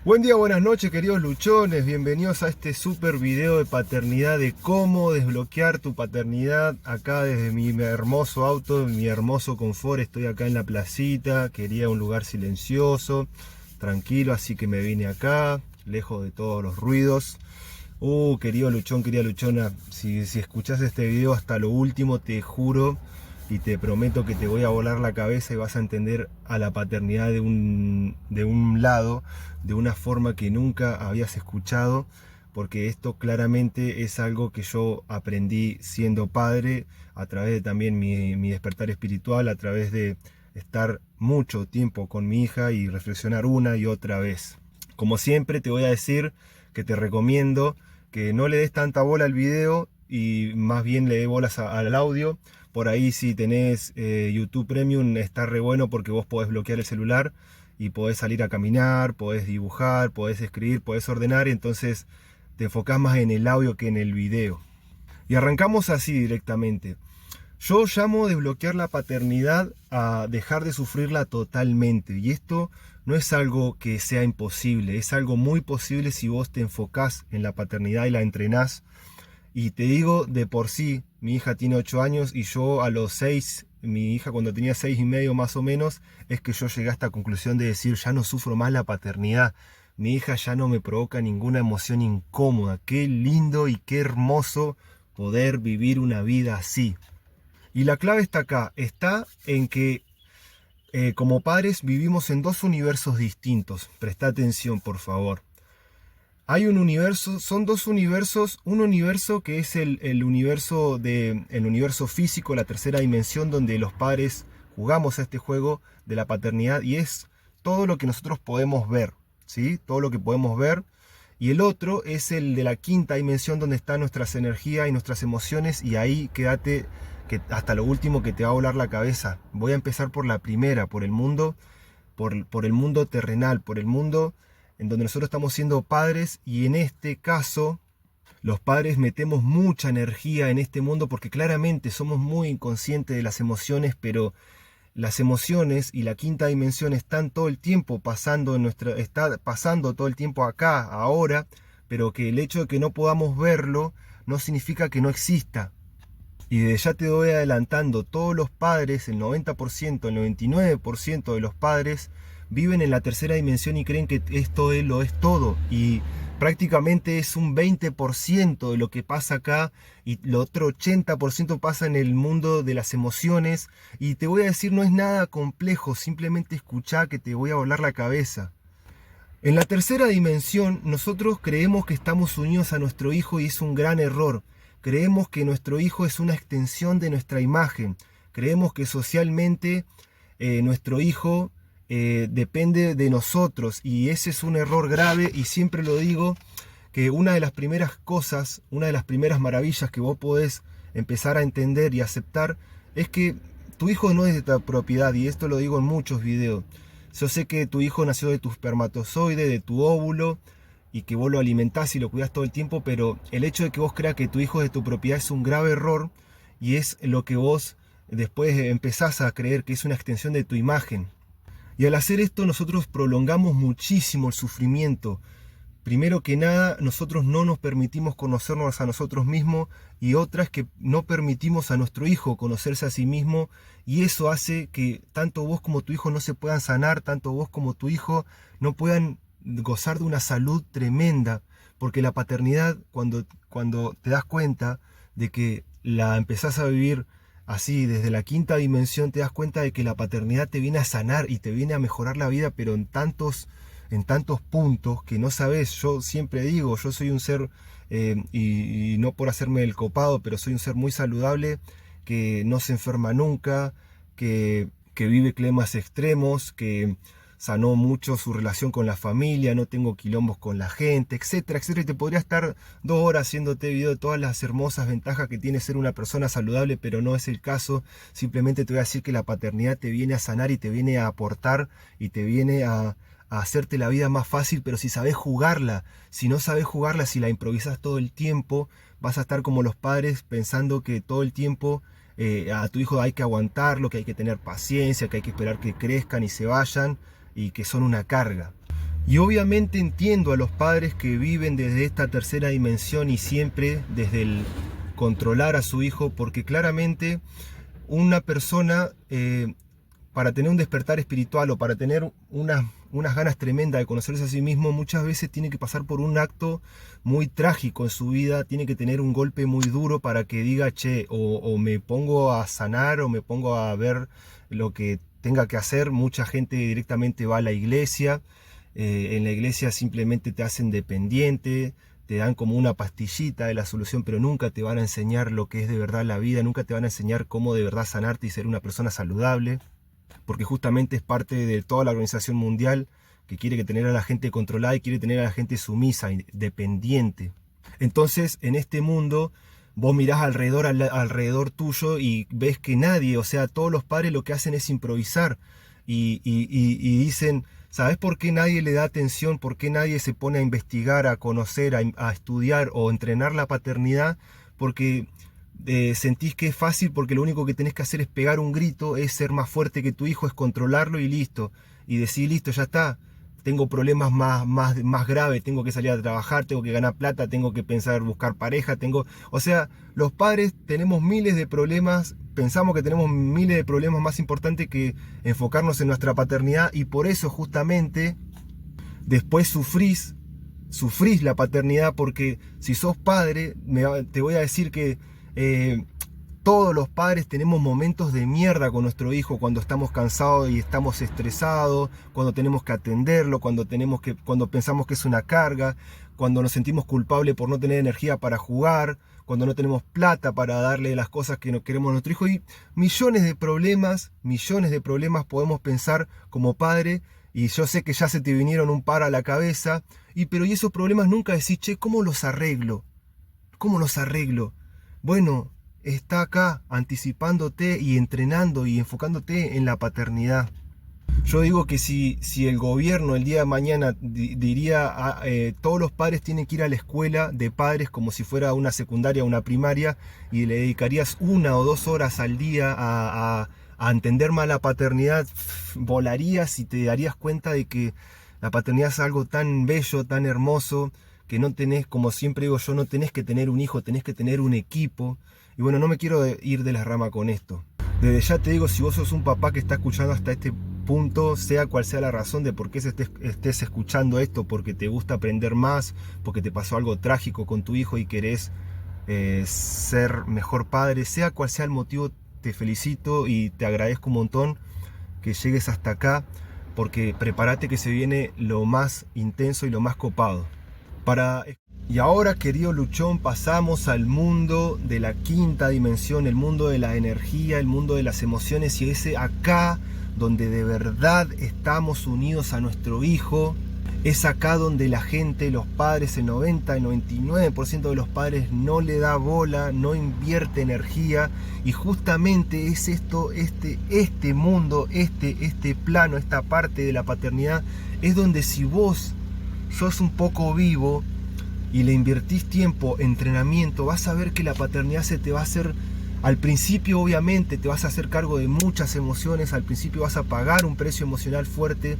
Buen día, buenas noches, queridos luchones. Bienvenidos a este super video de paternidad, de cómo desbloquear tu paternidad. Acá desde mi hermoso auto, mi hermoso confort. Estoy acá en la placita. Quería un lugar silencioso, tranquilo, así que me vine acá, lejos de todos los ruidos. Querido luchón, querida luchona, si escuchás este video hasta lo último, te juro y te prometo que te voy a volar la cabeza y vas a entender a la paternidad de un lado, de una forma que nunca habías escuchado, porque esto claramente es algo que yo aprendí siendo padre, a través de también mi despertar espiritual, a través de estar mucho tiempo con mi hija y reflexionar una y otra vez. Como siempre te voy a decir que te recomiendo que no le des tanta bola al video y más bien le des bolas al audio. Por ahí si tenés YouTube Premium está re bueno porque vos podés bloquear el celular y podés salir a caminar, podés dibujar, podés escribir, podés ordenar, y entonces te enfocás más en el audio que en el video. Y arrancamos así directamente. Yo llamo desbloquear la paternidad a dejar de sufrirla totalmente, y esto no es algo que sea imposible, es algo muy posible si vos te enfocás en la paternidad y la entrenás. Y te digo, de por sí, mi hija tiene 8 años y yo a los 6, mi hija cuando tenía 6 y medio más o menos, es que yo llegué a esta conclusión de decir, ya no sufro más la paternidad. Mi hija ya no me provoca ninguna emoción incómoda. Qué lindo y qué hermoso poder vivir una vida así. Y la clave está acá, está en que como padres vivimos en dos universos distintos. Presta atención, por favor. Hay un universo, son dos universos, un universo que es el universo físico, la tercera dimensión, donde los padres jugamos a este juego de la paternidad, y es todo lo que nosotros podemos ver, ¿sí? Todo lo que podemos ver. Y el otro es el de la quinta dimensión, donde están nuestras energías y nuestras emociones, y ahí quédate que hasta lo último, que te va a volar la cabeza. Voy a empezar por la primera, por el mundo, por el mundo terrenal, por el mundo en donde nosotros estamos siendo padres, y en este caso los padres metemos mucha energía en este mundo porque claramente somos muy inconscientes de las emociones, pero las emociones y la quinta dimensión están todo el tiempo pasando está pasando todo el tiempo acá, ahora, pero que el hecho de que no podamos verlo no significa que no exista. Y de ya te voy adelantando, todos los padres, el 90%, el 99% de los padres viven en la tercera dimensión y creen que esto lo es todo. Y prácticamente es un 20% de lo que pasa acá, y lo otro 80% pasa en el mundo de las emociones. Y te voy a decir, no es nada complejo, simplemente escuchá que te voy a volar la cabeza. En la tercera dimensión, nosotros creemos que estamos unidos a nuestro hijo, y es un gran error. Creemos que nuestro hijo es una extensión de nuestra imagen. Creemos que socialmente nuestro hijo depende de nosotros, y ese es un error grave. Y siempre lo digo, que una de las primeras cosas, una de las primeras maravillas que vos podés empezar a entender y aceptar es que tu hijo no es de tu propiedad, y esto lo digo en muchos videos. Yo sé que tu hijo nació de tu espermatozoide, de tu óvulo, y que vos lo alimentás y lo cuidás todo el tiempo, pero el hecho de que vos creas que tu hijo es de tu propiedad es un grave error, y es lo que vos después empezás a creer que es una extensión de tu imagen. Y al hacer esto nosotros prolongamos muchísimo el sufrimiento. Primero que nada, nosotros no nos permitimos conocernos a nosotros mismos, y otra es que no permitimos a nuestro hijo conocerse a sí mismo, y eso hace que tanto vos como tu hijo no se puedan sanar, tanto vos como tu hijo no puedan gozar de una salud tremenda, porque la paternidad, cuando te das cuenta de que la empezás a vivir así desde la quinta dimensión, te das cuenta de que la paternidad te viene a sanar y te viene a mejorar la vida, pero en tantos puntos que no sabes. Yo siempre digo, yo soy un ser, y no por hacerme el copado, pero soy un ser muy saludable, que no se enferma nunca, que vive climas extremos, que sanó mucho su relación con la familia, no tengo quilombos con la gente, etcétera, etcétera. Y te podría estar 2 horas haciéndote video de todas las hermosas ventajas que tiene ser una persona saludable, pero no es el caso. Simplemente te voy a decir que la paternidad te viene a sanar y te viene a aportar y te viene a hacerte la vida más fácil, pero si sabes jugarla. Si no sabes jugarla, si la improvisas todo el tiempo, vas a estar como los padres pensando que todo el tiempo a tu hijo hay que aguantarlo, que hay que tener paciencia, que hay que esperar que crezcan y se vayan, y que son una carga. Y obviamente entiendo a los padres que viven desde esta tercera dimensión y siempre desde el controlar a su hijo, porque claramente una persona, para tener un despertar espiritual o para tener unas ganas tremendas de conocerse a sí mismo, muchas veces tiene que pasar por un acto muy trágico en su vida, tiene que tener un golpe muy duro para que diga, che, o me pongo a sanar o me pongo a ver lo que tenga que hacer. Mucha gente directamente va a la iglesia, en la iglesia simplemente te hacen dependiente, te dan como una pastillita de la solución, pero nunca te van a enseñar lo que es de verdad la vida, nunca te van a enseñar cómo de verdad sanarte y ser una persona saludable, porque justamente es parte de toda la organización mundial que quiere tener a la gente controlada y quiere tener a la gente sumisa, dependiente. Entonces, en este mundo, vos mirás alrededor tuyo y ves que nadie, o sea, todos los padres lo que hacen es improvisar y dicen, ¿sabes por qué nadie le da atención? ¿Por qué nadie se pone a investigar, a conocer, a estudiar o entrenar la paternidad? Porque sentís que es fácil, porque lo único que tenés que hacer es pegar un grito, es ser más fuerte que tu hijo, es controlarlo y listo. Y decir, listo, ya está, tengo problemas más graves, tengo que salir a trabajar, tengo que ganar plata, tengo que pensar buscar pareja, o sea, los padres tenemos miles de problemas, pensamos que tenemos miles de problemas más importantes que enfocarnos en nuestra paternidad, y por eso justamente después sufrís la paternidad, porque si sos padre, te voy a decir que todos los padres tenemos momentos de mierda con nuestro hijo, cuando estamos cansados y estamos estresados, cuando tenemos que atenderlo, cuando pensamos que es una carga, cuando nos sentimos culpables por no tener energía para jugar, cuando no tenemos plata para darle las cosas que no queremos a nuestro hijo, y millones de problemas podemos pensar como padre. Y yo sé que ya se te vinieron un par a la cabeza, pero esos problemas nunca decís, che, ¿cómo los arreglo? ¿Cómo los arreglo? Bueno, está acá anticipándote y entrenando y enfocándote en la paternidad. Yo digo que si el gobierno el día de mañana diría todos los padres tienen que ir a la escuela de padres como si fuera una secundaria o una primaria, y le dedicarías 1 o 2 horas al día a entender más la paternidad, volarías y te darías cuenta de que la paternidad es algo tan bello, tan hermoso, que no tenés, como siempre digo yo, no tenés que tener un hijo, tenés que tener un equipo. Y bueno, no me quiero ir de la rama con esto. Desde ya te digo, si vos sos un papá que está escuchando hasta este punto, sea cual sea la razón de por qué estés escuchando esto, porque te gusta aprender más, porque te pasó algo trágico con tu hijo y querés ser mejor padre, sea cual sea el motivo, te felicito y te agradezco un montón que llegues hasta acá, porque prepárate que se viene lo más intenso y lo más copado. Y ahora, querido luchón, pasamos al mundo de la quinta dimensión, el mundo de la energía, el mundo de las emociones, y es acá donde de verdad estamos unidos a nuestro hijo. Es acá donde la gente, los padres, el 90, el 99% de los padres no le da bola, no invierte energía, y justamente es esto, este mundo, este plano, esta parte de la paternidad, es donde si vos sos un poco vivo y le invertís tiempo, entrenamiento, vas a ver que la paternidad se te va a hacer, al principio obviamente te vas a hacer cargo de muchas emociones, al principio vas a pagar un precio emocional fuerte,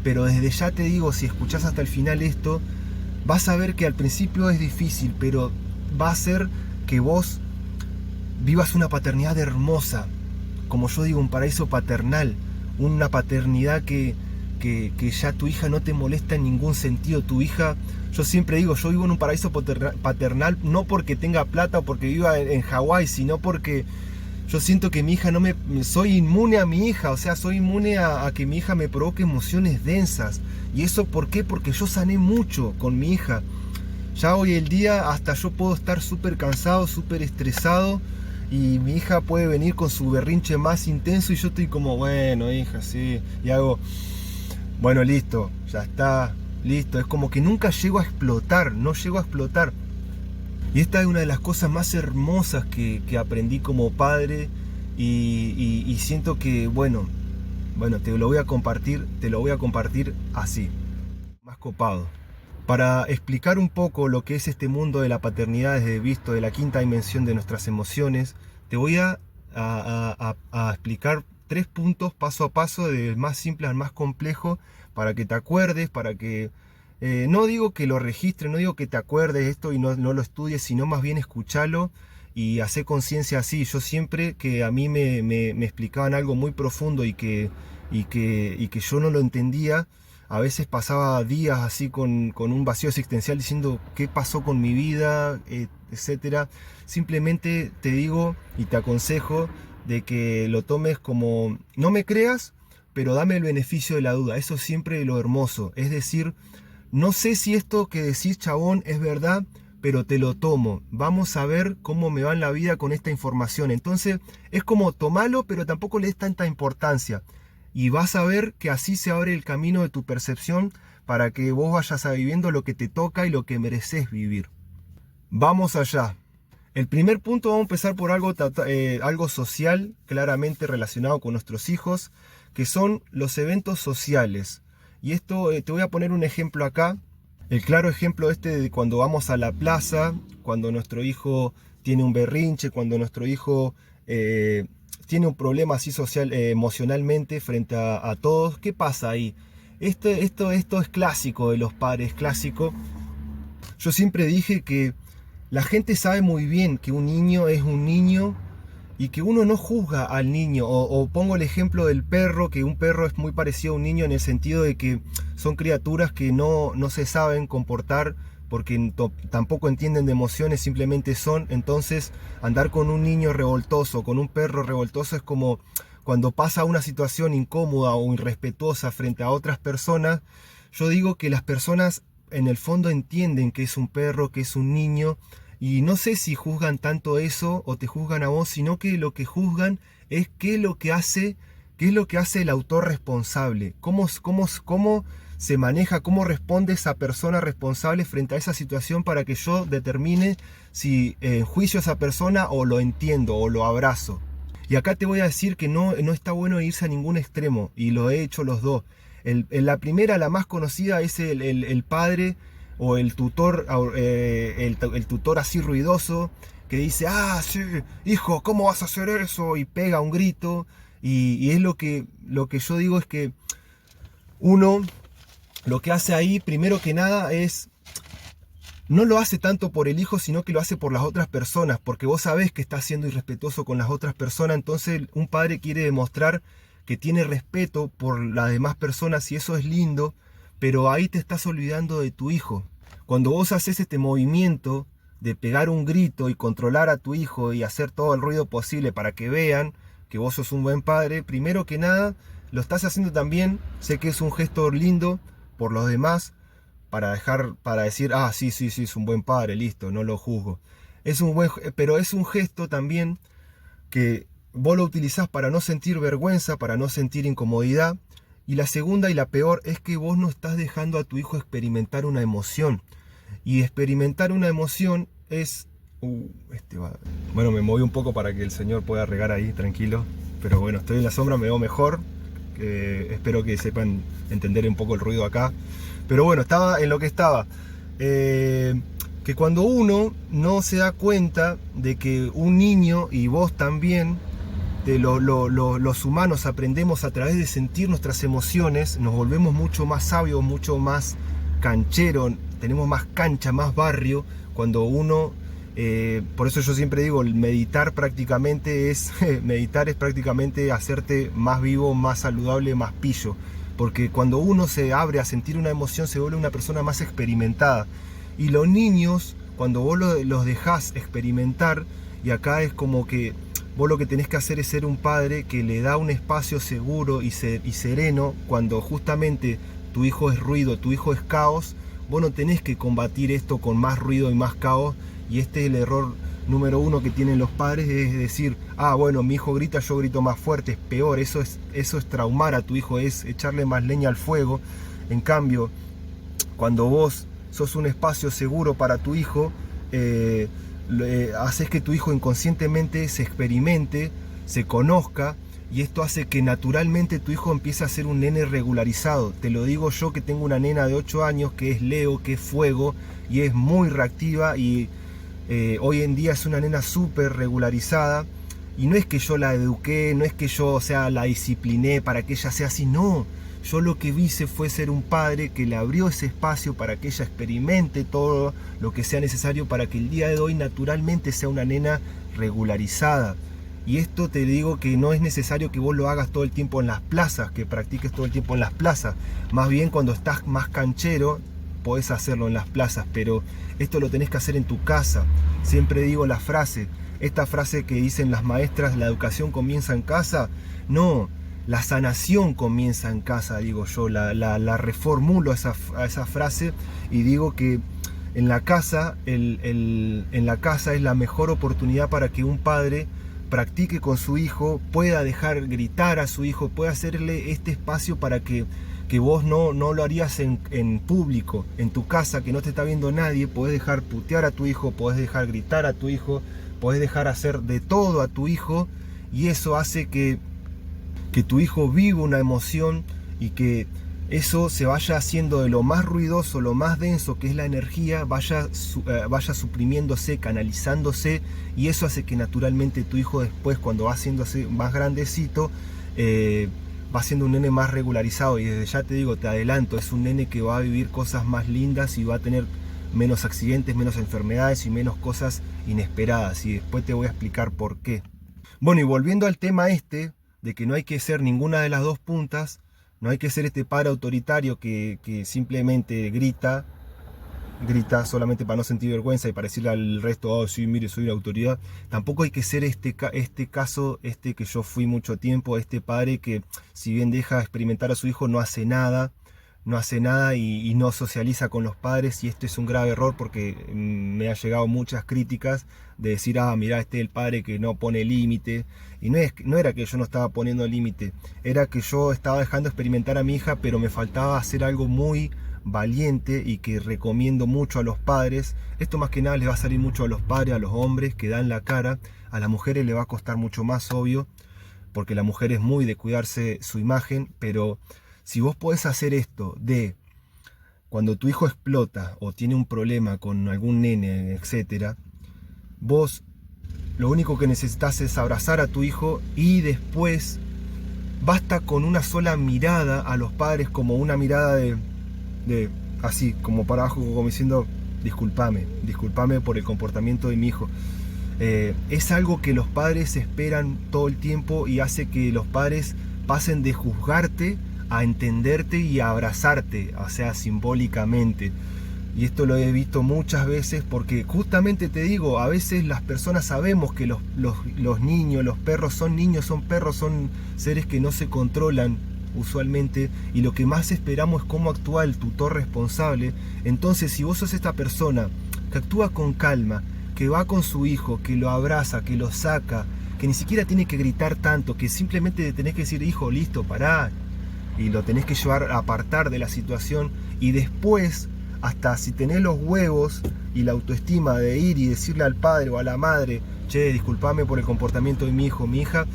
pero desde ya te digo, si escuchás hasta el final esto, vas a ver que al principio es difícil, pero va a hacer que vos vivas una paternidad hermosa, como yo digo, un paraíso paternal, una paternidad que ya tu hija no te molesta en ningún sentido. Tu hija, yo siempre digo, yo vivo en un paraíso paternal, no porque tenga plata o porque viva en Hawái, sino porque yo siento que mi hija soy inmune a mi hija, o sea, soy inmune a que mi hija me provoque emociones densas. ¿Y eso por qué? Porque yo sané mucho con mi hija. Ya hoy el día hasta yo puedo estar súper cansado, súper estresado, y mi hija puede venir con su berrinche más intenso y yo estoy como, bueno, hija, sí, y hago, bueno, listo, ya está, listo. Es como que nunca llego a explotar, no llego a explotar. Y esta es una de las cosas más hermosas que aprendí como padre, y siento que, bueno, te lo voy a compartir así, más copado. Para explicar un poco lo que es este mundo de la paternidad desde visto de la quinta dimensión de nuestras emociones, te voy a explicar 3 puntos paso a paso, del más simple al más complejo, para que te acuerdes, para que... no digo que lo registres, no digo que te acuerdes de esto y no lo estudies, sino más bien escuchalo y hacer conciencia así. Yo siempre que a mí me explicaban algo muy profundo y que yo no lo entendía, a veces pasaba días así con un vacío existencial diciendo qué pasó con mi vida, etcétera. Simplemente te digo y te aconsejo de que lo tomes como, no me creas, pero dame el beneficio de la duda. Eso siempre es lo hermoso. Es decir, no sé si esto que decís, chabón, es verdad, pero te lo tomo. Vamos a ver cómo me va en la vida con esta información. Entonces es como tomalo, pero tampoco le des tanta importancia. Y vas a ver que así se abre el camino de tu percepción para que vos vayas a viviendo lo que te toca y lo que mereces vivir. Vamos allá. El primer punto, vamos a empezar por algo social, claramente relacionado con nuestros hijos, que son los eventos sociales. Y esto, te voy a poner un ejemplo acá. El claro ejemplo de cuando vamos a la plaza, cuando nuestro hijo tiene un berrinche, cuando nuestro hijo... tiene un problema así social, emocionalmente frente a todos. ¿Qué pasa ahí? Esto es clásico de los padres, clásico. Yo siempre dije que la gente sabe muy bien que un niño es un niño y que uno no juzga al niño. O pongo el ejemplo del perro, que un perro es muy parecido a un niño en el sentido de que son criaturas que no se saben comportar porque tampoco entienden de emociones, simplemente son. Entonces andar con un niño revoltoso, con un perro revoltoso, es como cuando pasa una situación incómoda o irrespetuosa frente a otras personas. Yo digo que las personas en el fondo entienden que es un perro, que es un niño, y no sé si juzgan tanto eso o te juzgan a vos, sino que lo que juzgan es qué es lo que hace el autor responsable, cómo se maneja, cómo responde esa persona responsable frente a esa situación para que yo determine si enjuicio a esa persona o lo entiendo o lo abrazo. Y acá te voy a decir que no está bueno irse a ningún extremo, y lo he hecho los dos. La primera, la más conocida, es el padre o el tutor, el tutor así ruidoso, que dice, ah, sí, hijo, ¿cómo vas a hacer eso? Y pega un grito, y es lo que yo digo es que uno... Lo que hace ahí, primero que nada, no lo hace tanto por el hijo, sino que lo hace por las otras personas, porque vos sabés que está siendo irrespetuoso con las otras personas. Entonces un padre quiere demostrar que tiene respeto por las demás personas, y eso es lindo, pero ahí te estás olvidando de tu hijo. Cuando vos haces este movimiento de pegar un grito y controlar a tu hijo y hacer todo el ruido posible para que vean que vos sos un buen padre, primero que nada, lo estás haciendo también, sé que es un gesto lindo por los demás, para decir, ah, sí, es un buen padre, listo, no lo juzgo. Pero es un gesto también que vos lo utilizás para no sentir vergüenza, para no sentir incomodidad. Y la segunda y la peor es que vos no estás dejando a tu hijo experimentar una emoción. Y experimentar una emoción es... Bueno, me moví un poco para que el señor pueda regar ahí, tranquilo. Pero bueno, estoy en la sombra, me veo mejor. Espero que sepan entender un poco el ruido acá. Pero bueno, estaba en lo que estaba. Que cuando uno no se da cuenta de que un niño, y vos también, los humanos aprendemos a través de sentir nuestras emociones, nos volvemos mucho más sabios, mucho más cancheros, tenemos más cancha, más barrio, cuando uno... por eso yo siempre digo, meditar es prácticamente hacerte más vivo, más saludable, más pillo. Porque cuando uno se abre a sentir una emoción, se vuelve una persona más experimentada. Y los niños, cuando vos los dejás experimentar, y acá es como que vos lo que tenés que hacer es ser un padre que le da un espacio seguro y sereno. Cuando justamente tu hijo es ruido, tu hijo es caos, vos no tenés que combatir esto con más ruido y más caos. Y este es el error número uno que tienen los padres, es decir, ah, bueno, mi hijo grita, yo grito más fuerte. Es peor, eso es traumar a tu hijo, es echarle más leña al fuego. En cambio, cuando vos sos un espacio seguro para tu hijo, haces que tu hijo inconscientemente se experimente, se conozca, y esto hace que naturalmente tu hijo empiece a ser un nene regularizado. Te lo digo yo, que tengo una nena de 8 años que es Leo, que es fuego, y es muy reactiva, y hoy en día es una nena súper regularizada. Y no es que yo la eduqué, no es que yo, la discipliné para que ella sea así, no. Yo lo que hice fue ser un padre que le abrió ese espacio para que ella experimente todo lo que sea necesario para que el día de hoy naturalmente sea una nena regularizada. Y esto te digo que no es necesario que vos lo hagas todo el tiempo en las plazas, que practiques todo el tiempo en las plazas. Más bien cuando estás más canchero, podés hacerlo en las plazas, pero esto lo tenés que hacer en tu casa. Siempre digo esta frase que dicen las maestras, la educación comienza en casa. No, la sanación comienza en casa, digo yo. La reformulo a esa frase y digo que en la casa, en la casa es la mejor oportunidad para que un padre practique con su hijo, pueda dejar gritar a su hijo, pueda hacerle este espacio para que vos no lo harías en público, en tu casa, que no te está viendo nadie. Podés dejar putear a tu hijo, podés dejar gritar a tu hijo, podés dejar hacer de todo a tu hijo, y eso hace que tu hijo viva una emoción y que eso se vaya haciendo de lo más ruidoso, lo más denso que es la energía, vaya suprimiéndose, canalizándose, y eso hace que naturalmente tu hijo después, cuando va haciéndose más grandecito, va siendo un nene más regularizado. Y desde ya te digo, te adelanto, es un nene que va a vivir cosas más lindas y va a tener menos accidentes, menos enfermedades y menos cosas inesperadas, y después te voy a explicar por qué. Bueno, y volviendo al tema de que no hay que ser ninguna de las dos puntas, no hay que ser este padre autoritario que simplemente grita solamente para no sentir vergüenza y para decirle al resto, oh sí, mire, soy una autoridad. Tampoco hay que ser este caso que yo fui mucho tiempo, este padre que, si bien deja experimentar a su hijo, no hace nada y no socializa con los padres. Y esto es un grave error, porque me ha llegado muchas críticas de decir, mirá, este es el padre que no pone límite. Y no era que yo no estaba poniendo límite, era que yo estaba dejando experimentar a mi hija, pero me faltaba hacer algo muy valiente y que recomiendo mucho a los padres. Esto más que nada les va a salir mucho a los padres, a los hombres que dan la cara. A las mujeres les va a costar mucho más, obvio, porque la mujer es muy de cuidarse su imagen. Pero si vos podés hacer esto de cuando tu hijo explota o tiene un problema con algún nene, etcétera, vos lo único que necesitas es abrazar a tu hijo, y después basta con una sola mirada a los padres, como una mirada de así, como para abajo, como diciendo, discúlpame por el comportamiento de mi hijo. Es algo que los padres esperan todo el tiempo, y hace que los padres pasen de juzgarte a entenderte y a abrazarte, o sea, simbólicamente. Y esto lo he visto muchas veces, porque justamente te digo, a veces las personas sabemos que los niños, los perros son niños, son perros, son seres que no se controlan usualmente, y lo que más esperamos es cómo actúa el tutor responsable. Entonces, si vos sos esta persona que actúa con calma, que va con su hijo, que lo abraza, que lo saca, que ni siquiera tiene que gritar tanto, que simplemente tenés que decir, hijo, listo, pará, y lo tenés que llevar a apartar de la situación, y después, hasta si tenés los huevos y la autoestima de ir y decirle al padre o a la madre, che, disculpame por el comportamiento de mi hijo, mi hija,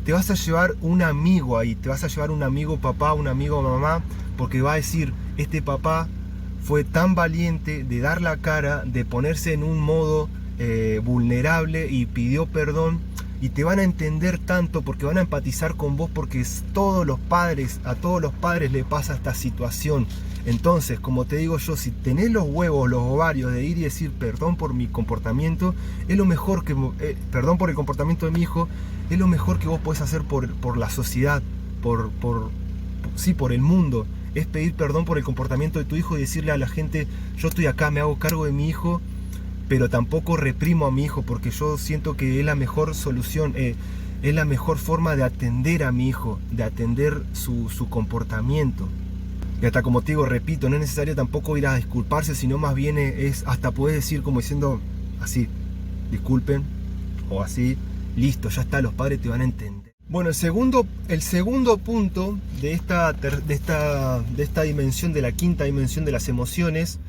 te vas a llevar un amigo ahí, te vas a llevar un amigo papá, un amigo mamá, porque va a decir, este papá fue tan valiente de dar la cara, de ponerse en un modo vulnerable, y pidió perdón. Y te van a entender tanto, porque van a empatizar con vos, porque a todos los padres les pasa esta situación. Entonces, como te digo yo, si tenés los huevos, los ovarios de ir y decir perdón por mi comportamiento, es lo mejor que perdón por el comportamiento de mi hijo, es lo mejor que vos podés hacer por la sociedad, por el mundo. Es pedir perdón por el comportamiento de tu hijo y decirle a la gente, yo estoy acá, me hago cargo de mi hijo, pero tampoco reprimo a mi hijo, porque yo siento que es la mejor solución, es la mejor forma de atender a mi hijo, de atender su comportamiento. Y hasta, como te digo, repito, no es necesario tampoco ir a disculparse, sino más bien hasta puedes decir, como diciendo así, disculpen, o así, listo, ya está, los padres te van a entender. Bueno, el segundo punto de esta dimensión, de la quinta dimensión de las emociones,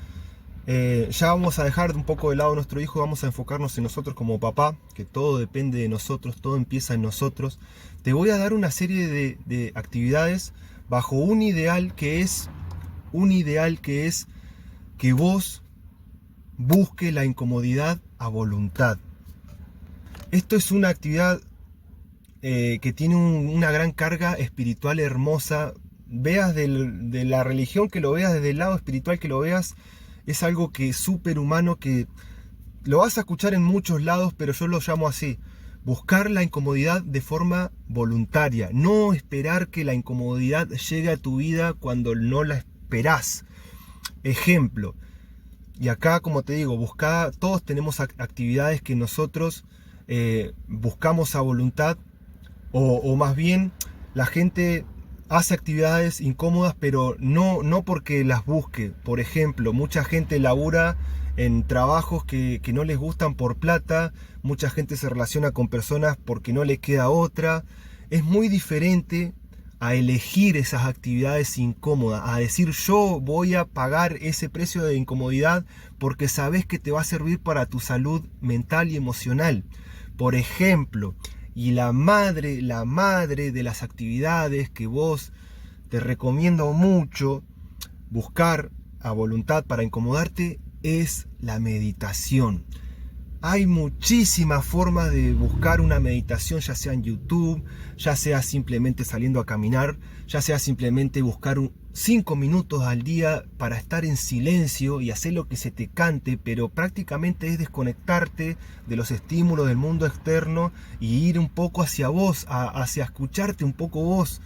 ya vamos a dejar un poco de lado a nuestro hijo, vamos a enfocarnos en nosotros como papá, que todo depende de nosotros, todo empieza en nosotros. Te voy a dar una serie de actividades bajo un ideal que es que vos busques la incomodidad a voluntad. Esto es una actividad que tiene una gran carga espiritual hermosa, veas de la religión que lo veas, desde el lado espiritual que lo veas, es algo que es súper humano, que lo vas a escuchar en muchos lados, pero yo lo llamo así: buscar la incomodidad de forma voluntaria, no esperar que la incomodidad llegue a tu vida cuando no la esperás. Ejemplo, y acá, como te digo, todos tenemos actividades que nosotros buscamos a voluntad, o más bien la gente hace actividades incómodas, pero no porque las busque. Por ejemplo, mucha gente labura en trabajos que no les gustan por plata, mucha gente se relaciona con personas porque no le queda otra. Es muy diferente a elegir esas actividades incómodas, a decir: yo voy a pagar ese precio de incomodidad porque sabes que te va a servir para tu salud mental y emocional. Por ejemplo, y la madre de las actividades que vos te recomiendo mucho buscar a voluntad para incomodarte es la meditación. Hay muchísimas formas de buscar una meditación, ya sea en YouTube, ya sea simplemente saliendo a caminar, ya sea simplemente buscar 5 minutos al día para estar en silencio y hacer lo que se te cante, pero prácticamente es desconectarte de los estímulos del mundo externo y ir un poco hacia vos, hacia escucharte un poco vos.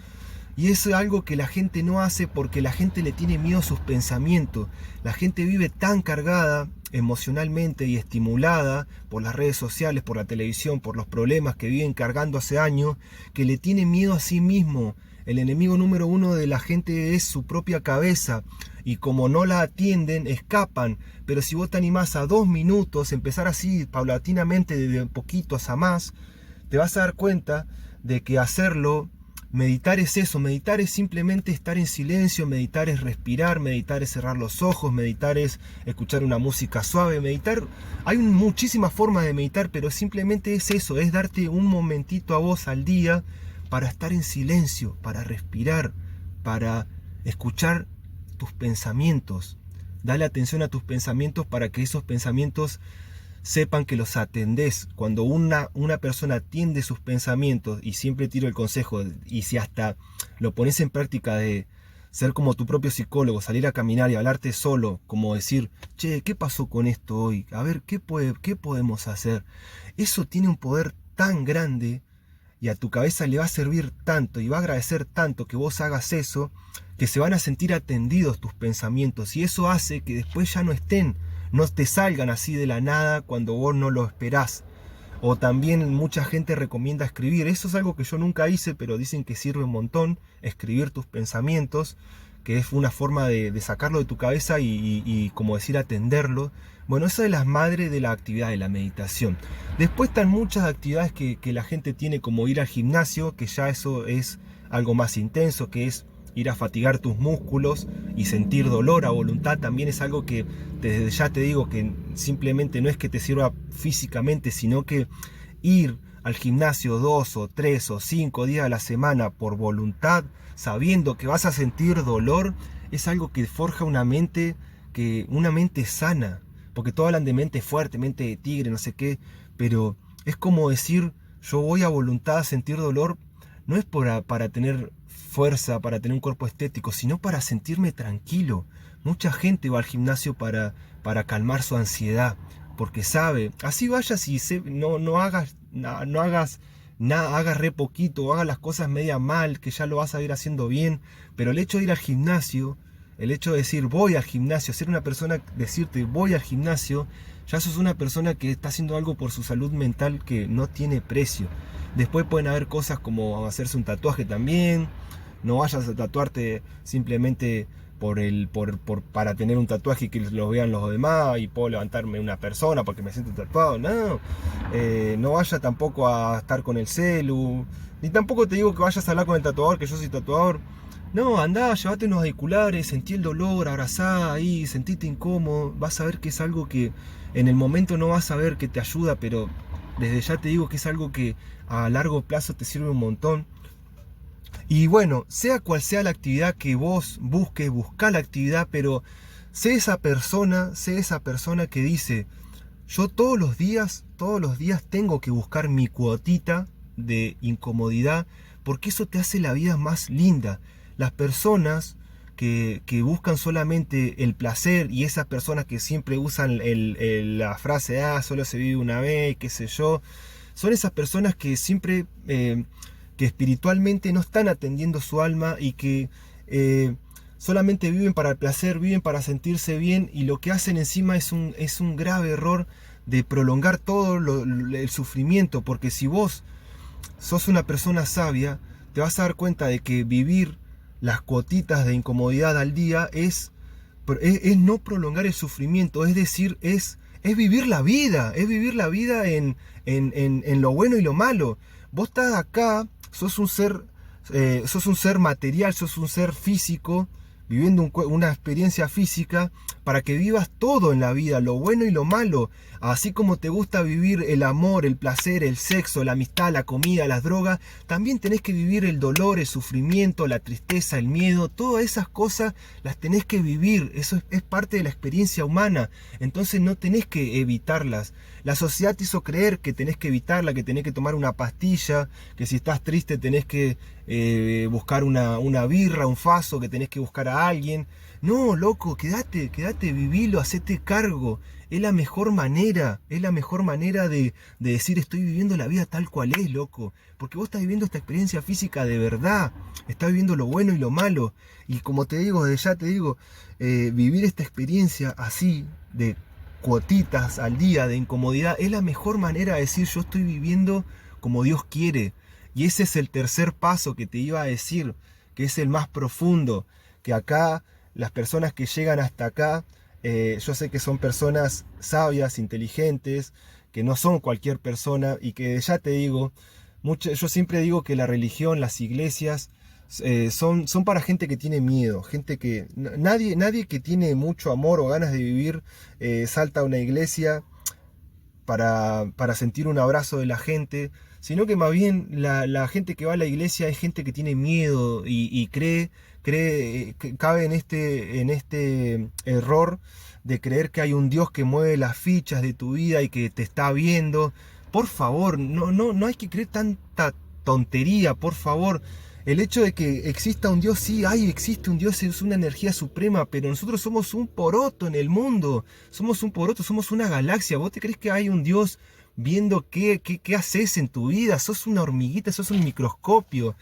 Y eso es algo que la gente no hace porque la gente le tiene miedo a sus pensamientos. La gente vive tan cargada emocionalmente y estimulada por las redes sociales, por la televisión, por los problemas que viven cargando hace años, que le tiene miedo a sí mismo. El enemigo número uno de la gente es su propia cabeza, y como no la atienden, escapan. Pero si vos te animás a 2 minutos, empezar así paulatinamente, de poquito a más, te vas a dar cuenta de que hacerlo, meditar es eso. Meditar es simplemente estar en silencio, meditar es respirar, meditar es cerrar los ojos, meditar es escuchar una música suave, meditar. Hay muchísimas formas de meditar, pero simplemente es eso, es darte un momentito a vos al día para estar en silencio, para respirar, para escuchar tus pensamientos. Dale atención a tus pensamientos para que esos pensamientos sepan que los atendés. Cuando una persona atiende sus pensamientos, y siempre tiro el consejo, y si hasta lo pones en práctica, de ser como tu propio psicólogo, salir a caminar y hablarte solo, como decir: che, ¿qué pasó con esto hoy? A ver, ¿qué podemos hacer? Eso tiene un poder tan grande, y a tu cabeza le va a servir tanto, y va a agradecer tanto que vos hagas eso, que se van a sentir atendidos tus pensamientos, y eso hace que después ya no te salgan así de la nada cuando vos no lo esperás. O también mucha gente recomienda escribir. Eso es algo que yo nunca hice, pero dicen que sirve un montón, escribir tus pensamientos, que es una forma de sacarlo de tu cabeza y como decir, atenderlo. Bueno, esa es la madre de la actividad de la meditación. Después están muchas actividades que la gente tiene, como ir al gimnasio, que ya eso es algo más intenso, que es ir a fatigar tus músculos y sentir dolor a voluntad. También es algo que desde ya te digo que simplemente no es que te sirva físicamente, sino que ir al gimnasio 2 o 3 o 5 días a la semana por voluntad, sabiendo que vas a sentir dolor, es algo que forja una mente sana. Porque todos hablan de mente fuerte, mente de tigre, no sé qué, pero es como decir: yo voy a voluntad a sentir dolor. No es para tener fuerza, para tener un cuerpo estético, sino para sentirme tranquilo. Mucha gente va al gimnasio para calmar su ansiedad, porque sabe, así vayas y no hagas nada, hagas re poquito, o hagas las cosas media mal, que ya lo vas a ir haciendo bien, pero el hecho de ir al gimnasio, el hecho de decir voy al gimnasio, ser una persona, decirte voy al gimnasio, ya sos una persona que está haciendo algo por su salud mental que no tiene precio. Después pueden haber cosas como hacerse un tatuaje también. No vayas a tatuarte simplemente para tener un tatuaje y que lo vean los demás y puedo levantarme una persona porque me siento tatuado. No, no vaya tampoco a estar con el celu, ni tampoco te digo que vayas a hablar con el tatuador, que yo soy tatuador. No, andá, llévate unos auriculares, sentí el dolor, abrazá ahí, sentite incómodo. Vas a ver que es algo que en el momento no vas a ver que te ayuda, pero desde ya te digo que es algo que a largo plazo te sirve un montón. Y bueno, sea cual sea la actividad que vos busques, buscá la actividad, pero sé esa persona que dice: yo todos los días tengo que buscar mi cuotita de incomodidad, porque eso te hace la vida más linda. las personas que buscan solamente el placer, y esas personas que siempre usan la frase, solo se vive una vez, qué sé yo, son esas personas que siempre, que espiritualmente no están atendiendo su alma y que solamente viven para el placer, viven para sentirse bien, y lo que hacen encima es un grave error de prolongar todo el sufrimiento, porque si vos sos una persona sabia, te vas a dar cuenta de que vivir las cuotitas de incomodidad al día es no prolongar el sufrimiento, es decir, es vivir la vida, en lo bueno y lo malo. Vos estás acá, sos un ser material, sos un ser físico, viviendo una experiencia física, para que vivas todo en la vida, lo bueno y lo malo. Así como te gusta vivir el amor, el placer, el sexo, la amistad, la comida, las drogas, también tenés que vivir el dolor, el sufrimiento, la tristeza, el miedo. Todas esas cosas las tenés que vivir, eso es parte de la experiencia humana. Entonces no tenés que evitarlas. La sociedad te hizo creer que tenés que evitarla, que tenés que tomar una pastilla, que si estás triste tenés que buscar una birra, un faso, que tenés que buscar a alguien. No, loco, quédate, vivilo, hacete cargo. Es la mejor manera de decir estoy viviendo la vida tal cual es, loco. Porque vos estás viviendo esta experiencia física de verdad, estás viviendo lo bueno y lo malo. Y como te digo, desde ya te digo, vivir esta experiencia así, de cuotitas al día, de incomodidad, es la mejor manera de decir yo estoy viviendo como Dios quiere. Y ese es el tercer paso que te iba a decir, que es el más profundo, que acá las personas que llegan hasta acá, yo sé que son personas sabias, inteligentes, que no son cualquier persona, y que ya te digo, yo siempre digo que la religión, las iglesias, son para gente que tiene miedo, gente que nadie que tiene mucho amor o ganas de vivir salta a una iglesia para sentir un abrazo de la gente, sino que más bien la gente que va a la iglesia es gente que tiene miedo y cree que cabe en este error de creer que hay un Dios que mueve las fichas de tu vida y que te está viendo. Por favor, no hay que creer tanta tontería, por favor. El hecho de que exista un Dios, sí, existe un Dios, es una energía suprema, pero nosotros somos un poroto en el mundo, somos un poroto, somos una galaxia. ¿Vos te crees que hay un Dios viendo qué haces en tu vida? Sos una hormiguita, sos un microscopio.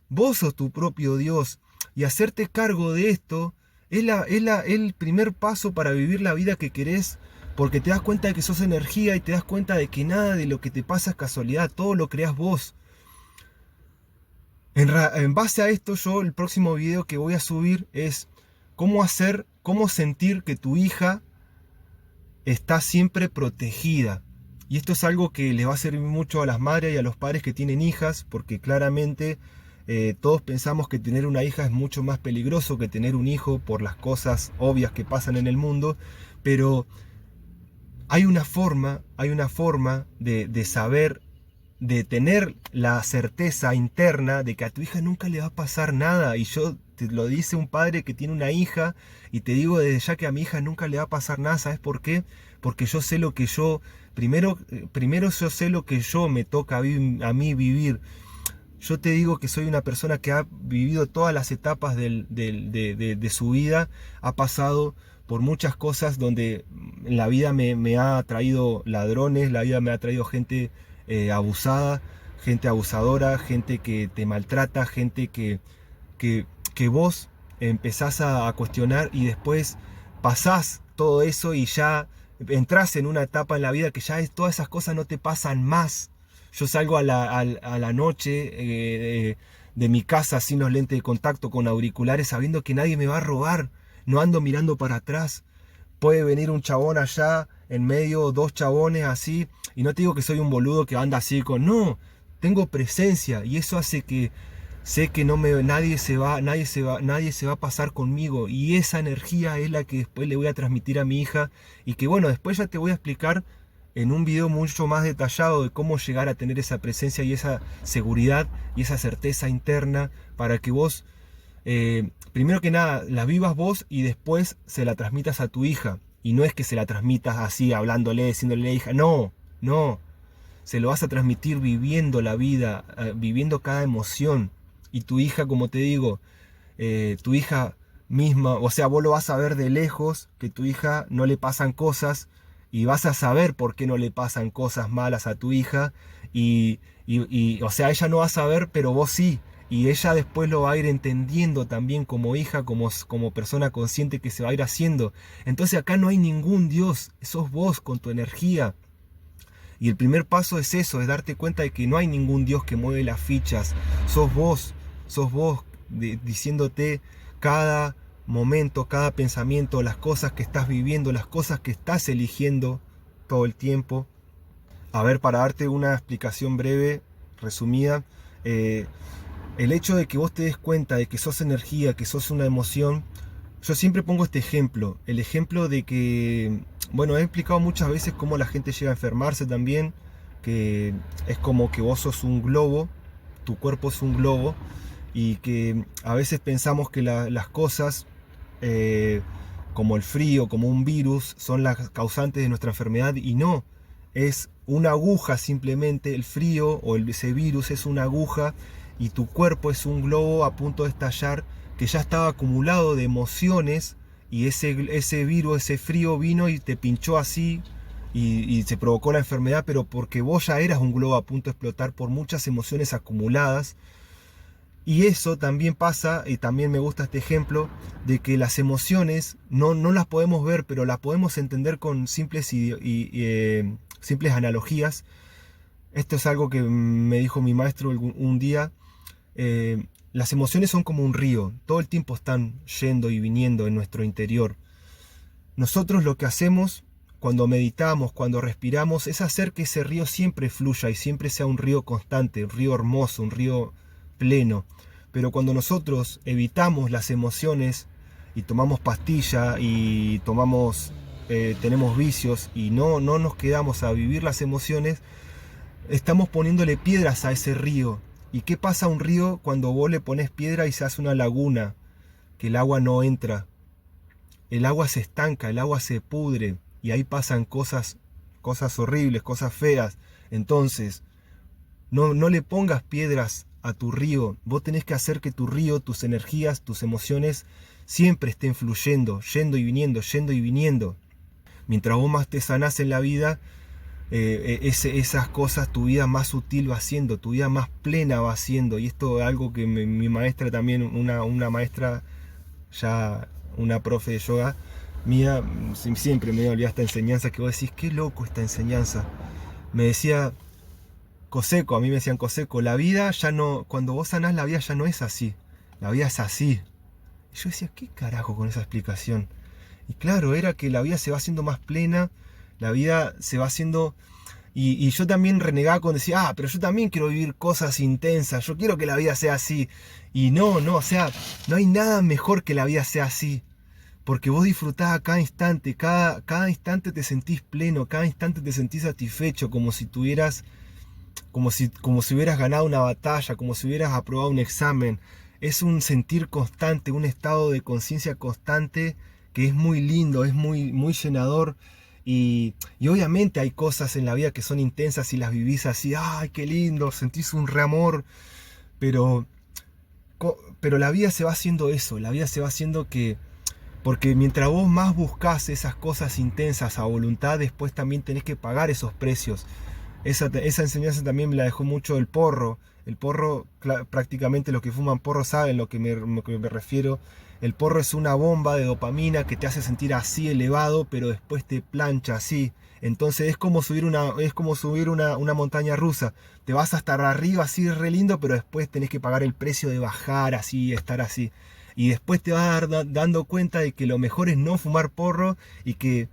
Vos sos tu propio Dios, y hacerte cargo de esto es el primer paso para vivir la vida que querés, porque te das cuenta de que sos energía y te das cuenta de que nada de lo que te pasa es casualidad, todo lo creás vos. En base a esto, yo el próximo video que voy a subir es cómo sentir que tu hija está siempre protegida. Y esto es algo que les va a servir mucho a las madres y a los padres que tienen hijas, porque claramente todos pensamos que tener una hija es mucho más peligroso que tener un hijo por las cosas obvias que pasan en el mundo, pero hay una forma de saber, de tener la certeza interna de que a tu hija nunca le va a pasar nada. Y yo te lo dice un padre que tiene una hija, y te digo desde ya que a mi hija nunca le va a pasar nada. ¿Sabes por qué? Porque yo sé lo que primero yo sé lo que me toca a mí vivir. Yo te digo que soy una persona que ha vivido todas las etapas de su vida, ha pasado por muchas cosas donde la vida me ha traído ladrones, la vida me ha traído gente abusada, gente abusadora, gente que te maltrata, gente que vos empezás a cuestionar, y después pasás todo eso y ya entrás en una etapa en la vida que ya todas esas cosas no te pasan más. Yo salgo a la noche de mi casa sin los lentes de contacto, con auriculares, sabiendo que nadie me va a robar. No ando mirando para atrás. Puede venir un chabón allá en medio, dos chabones así, y no te digo que soy un boludo que anda así no, tengo presencia, y eso hace que sé que nadie se va a pasar conmigo, y esa energía es la que después le voy a transmitir a mi hija, y que bueno, después ya te voy a explicar en un video mucho más detallado de cómo llegar a tener esa presencia y esa seguridad y esa certeza interna, para que vos primero que nada la vivas vos y después se la transmitas a tu hija. Y no es que se la transmitas así, hablándole, diciéndole hija, no, se lo vas a transmitir viviendo la vida, viviendo cada emoción. Y tu hija, como te digo, tu hija misma, o sea, vos lo vas a ver de lejos, que tu hija no le pasan cosas y vas a saber por qué no le pasan cosas malas a tu hija o sea, ella no va a saber, pero vos sí. Y ella después lo va a ir entendiendo también como hija, como persona consciente que se va a ir haciendo. Entonces acá no hay ningún Dios, sos vos con tu energía. Y el primer paso es eso, es darte cuenta de que no hay ningún Dios que mueve las fichas. Sos vos diciéndote cada momento, cada pensamiento, las cosas que estás viviendo, las cosas que estás eligiendo todo el tiempo. A ver, para darte una explicación breve, resumida, el hecho de que vos te des cuenta de que sos energía, que sos una emoción, yo siempre pongo este ejemplo, el ejemplo de que, bueno, he explicado muchas veces cómo la gente llega a enfermarse también, que es como que vos sos un globo, tu cuerpo es un globo, y que a veces pensamos que las cosas, como el frío, como un virus, son las causantes de nuestra enfermedad, y no, es una aguja simplemente, el frío o ese virus es una aguja, y tu cuerpo es un globo a punto de estallar, que ya estaba acumulado de emociones, y ese virus, ese frío vino y te pinchó así, y se provocó la enfermedad, pero porque vos ya eras un globo a punto de explotar por muchas emociones acumuladas. Y eso también pasa, y también me gusta este ejemplo, de que las emociones no las podemos ver, pero las podemos entender con simples analogías. Esto es algo que me dijo mi maestro un día. Las emociones son como un río, todo el tiempo están yendo y viniendo en nuestro interior. Nosotros lo que hacemos cuando meditamos, cuando respiramos, es hacer que ese río siempre fluya y siempre sea un río constante, un río hermoso, un río pleno. Pero cuando nosotros evitamos las emociones y tomamos pastilla y tenemos vicios y no nos quedamos a vivir las emociones, estamos poniéndole piedras a ese río. ¿Y qué pasa a un río cuando vos le pones piedra y se hace una laguna? Que el agua no entra. El agua se estanca, el agua se pudre y ahí pasan cosas horribles, cosas feas. Entonces, no le pongas piedras a tu río. Vos tenés que hacer que tu río, tus energías, tus emociones siempre estén fluyendo, yendo y viniendo, yendo y viniendo. Mientras vos más te sanás en la vida, esas cosas tu vida más sutil va siendo, tu vida más plena va siendo. Y esto es algo que mi maestra también, una maestra, ya una profe de yoga mía, siempre me olvidé esta enseñanza que vos decís, qué loco esta enseñanza. Me decía Coseco, a mí me decían Coseco, la vida ya no, cuando vos sanás la vida ya no es así, la vida es así. Y yo decía, ¿qué carajo con esa explicación? Y claro, era que la vida se va haciendo más plena, la vida se va haciendo... Y yo también renegaba cuando decía, pero yo también quiero vivir cosas intensas, yo quiero que la vida sea así. Y no, o sea, no hay nada mejor que la vida sea así. Porque vos disfrutás a cada instante, cada instante te sentís pleno, cada instante te sentís satisfecho, como si hubieras ganado una batalla, como si hubieras aprobado un examen. Es un sentir constante, un estado de conciencia constante que es muy lindo, es muy, muy llenador. Y obviamente hay cosas en la vida que son intensas y las vivís así, ¡ay, qué lindo! Sentís un reamor, pero la vida se va haciendo eso, la vida se va haciendo porque mientras vos más buscás esas cosas intensas a voluntad, después también tenés que pagar esos precios. Esa enseñanza también me la dejó mucho el porro. El porro, prácticamente los que fuman porro saben lo que me refiero. El porro es una bomba de dopamina que te hace sentir así elevado, pero después te plancha así. Entonces es como subir una montaña rusa. Te vas hasta arriba así re lindo, pero después tenés que pagar el precio de bajar así, estar así. Y después te vas dando cuenta de que lo mejor es no fumar porro y que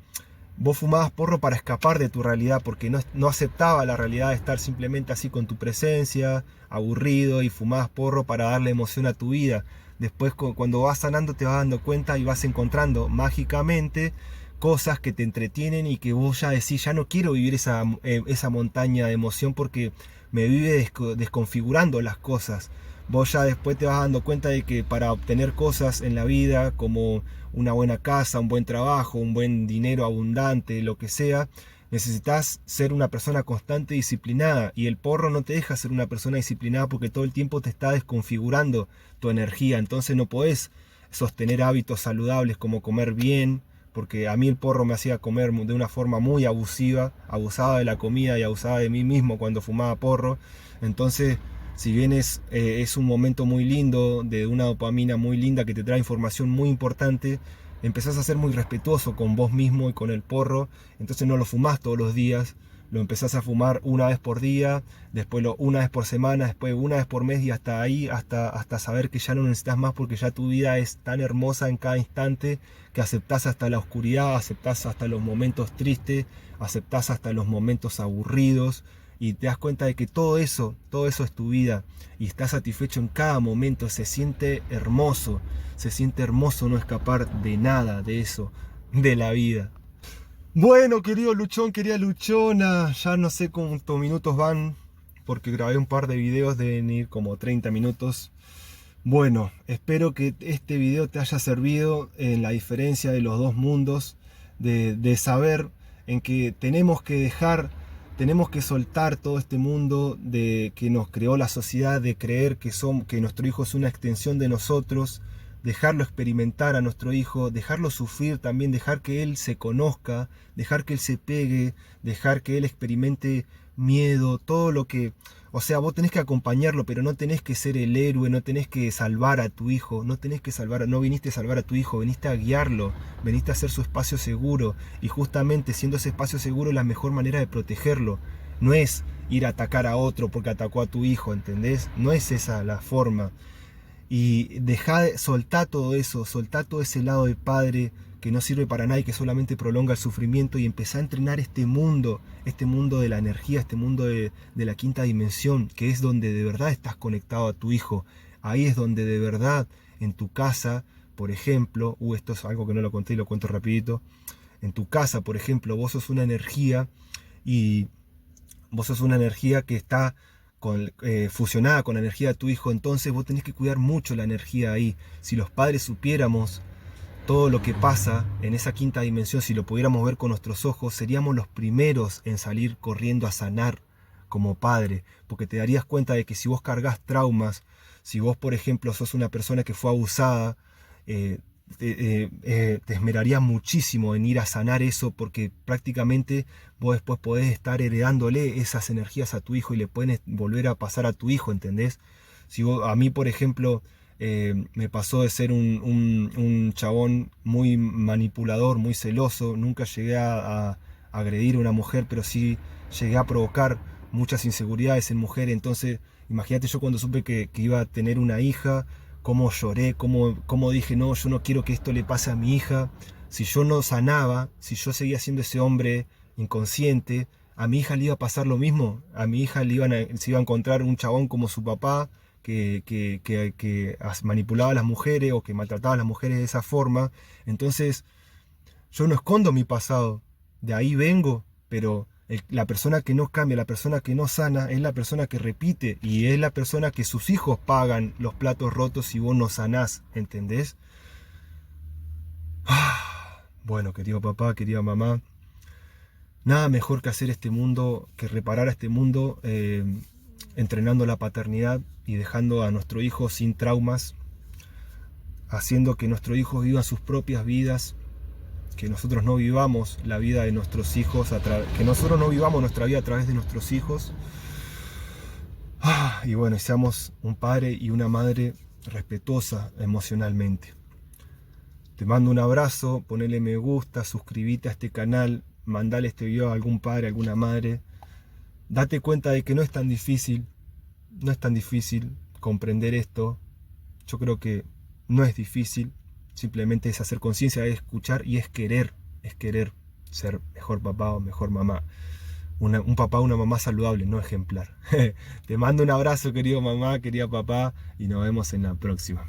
vos fumabas porro para escapar de tu realidad, porque no aceptaba la realidad de estar simplemente así con tu presencia, aburrido, y fumabas porro para darle emoción a tu vida. Después cuando vas sanando te vas dando cuenta y vas encontrando mágicamente cosas que te entretienen y que vos ya decís, ya no quiero vivir esa montaña de emoción porque me vive desconfigurando las cosas. Vos ya después te vas dando cuenta de que para obtener cosas en la vida como una buena casa, un buen trabajo, un buen dinero abundante, lo que sea, Necesitas ser una persona constante y disciplinada, y el porro no te deja ser una persona disciplinada porque todo el tiempo te está desconfigurando tu energía. Entonces no podés sostener hábitos saludables como comer bien, porque a mí el porro me hacía comer de una forma muy abusiva, abusaba de la comida y abusaba de mí mismo cuando fumaba porro. Entonces, si bien es un momento muy lindo, de una dopamina muy linda que te trae información muy importante, empezás a ser muy respetuoso con vos mismo y con el porro. Entonces no lo fumás todos los días, lo empezás a fumar una vez por día, después una vez por semana, después una vez por mes, y hasta ahí, hasta saber que ya no necesitas más, porque ya tu vida es tan hermosa en cada instante que aceptás hasta la oscuridad, aceptás hasta los momentos tristes, aceptás hasta los momentos aburridos, y te das cuenta de que todo eso es tu vida, y estás satisfecho en cada momento. Se siente hermoso no escapar de nada de eso, de la vida. Bueno, querido luchón, querida luchona, ya no sé cuántos minutos van, porque grabé un par de videos, deben ir como 30 minutos. Bueno, espero que este video te haya servido en la diferencia de los dos mundos, de saber en que tenemos que soltar todo este mundo de que nos creó la sociedad, de creer que nuestro hijo es una extensión de nosotros, dejarlo experimentar a nuestro hijo, dejarlo sufrir también, dejar que él se conozca, dejar que él se pegue, dejar que él experimente miedo, todo lo que... O sea, vos tenés que acompañarlo, pero no tenés que ser el héroe, no tenés que salvar a tu hijo, no viniste a salvar a tu hijo, viniste a guiarlo, viniste a hacer su espacio seguro, y justamente siendo ese espacio seguro la mejor manera de protegerlo. No es ir a atacar a otro porque atacó a tu hijo, ¿entendés? No es esa la forma. Y soltá todo eso, soltá todo ese lado de padre que no sirve para nada y que solamente prolonga el sufrimiento, y empezá a entrenar este mundo de la energía, este mundo de la quinta dimensión, que es donde de verdad estás conectado a tu hijo. Ahí es donde de verdad, en tu casa, por ejemplo, esto es algo que no lo conté y lo cuento rapidito. En tu casa, por ejemplo, vos sos una energía, y vos sos una energía que está fusionada con la energía de tu hijo. Entonces vos tenés que cuidar mucho la energía ahí. Si los padres supiéramos todo lo que pasa en esa quinta dimensión, si lo pudiéramos ver con nuestros ojos, seríamos los primeros en salir corriendo a sanar como padre, porque te darías cuenta de que si vos cargas traumas, si vos por ejemplo sos una persona que fue abusada, te esmerarías muchísimo en ir a sanar eso, porque prácticamente vos después podés estar heredándole esas energías a tu hijo y le pueden volver a pasar a tu hijo, ¿entendés? A mí por ejemplo me pasó de ser un chabón muy manipulador, muy celoso. Nunca llegué a agredir a una mujer, pero sí llegué a provocar muchas inseguridades en mujeres. Entonces imagínate, yo cuando supe que iba a tener una hija, cómo lloré, cómo dije, no, yo no quiero que esto le pase a mi hija. Si yo no sanaba, si yo seguía siendo ese hombre inconsciente, a mi hija le iba a pasar lo mismo. A mi hija se iba a encontrar un chabón como su papá, que manipulaba a las mujeres o que maltrataba a las mujeres de esa forma. Entonces yo no escondo mi pasado, de ahí vengo, pero la persona que no cambia, la persona que no sana, es la persona que repite, y es la persona que sus hijos pagan los platos rotos si vos no sanás, ¿entendés? Bueno, querido papá, querida mamá, nada mejor que hacer este mundo, que reparar a este mundo, entrenando la paternidad y dejando a nuestro hijo sin traumas, haciendo que nuestro hijo viva sus propias vidas, que nosotros no vivamos la vida de nuestros hijos, que nosotros no vivamos nuestra vida a través de nuestros hijos. Y bueno, y seamos un padre y una madre respetuosa emocionalmente. Te mando un abrazo, ponele me gusta, suscríbete a este canal, mandale este video a algún padre, a alguna madre. Date cuenta de que no es tan difícil comprender esto. Yo creo que no es difícil, simplemente es hacer conciencia, es escuchar y es querer ser mejor papá o mejor mamá. Un papá o una mamá saludable, no ejemplar. Te mando un abrazo, querido mamá, querida papá, y nos vemos en la próxima.